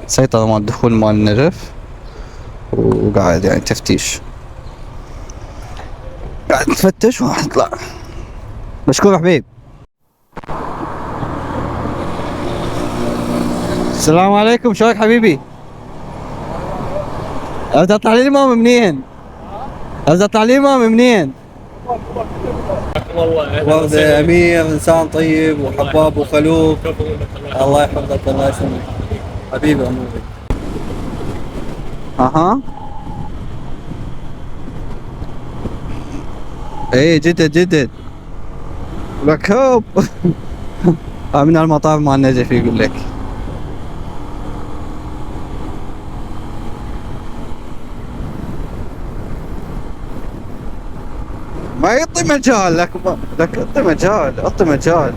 سيطرة مال الدخول مال النجف، وقاعد يعني تفتيش، قاعد نفتش وراح نطلع. مشكور حبيب. السلام عليكم، شلونك حبيبي؟ ابدا اطلع لي الامام منين؟ ابدا اطلع لي الامام منين؟ والله امير انسان طيب وحباب وخلوق. الله يحفظك الله يسلمك حبيبي اموري. اها ايه جدد جدد لك هوب. من المطار مال النجف يقول لك. ما يعطي مجال لك، لك اعطي مجال اعطي مجال.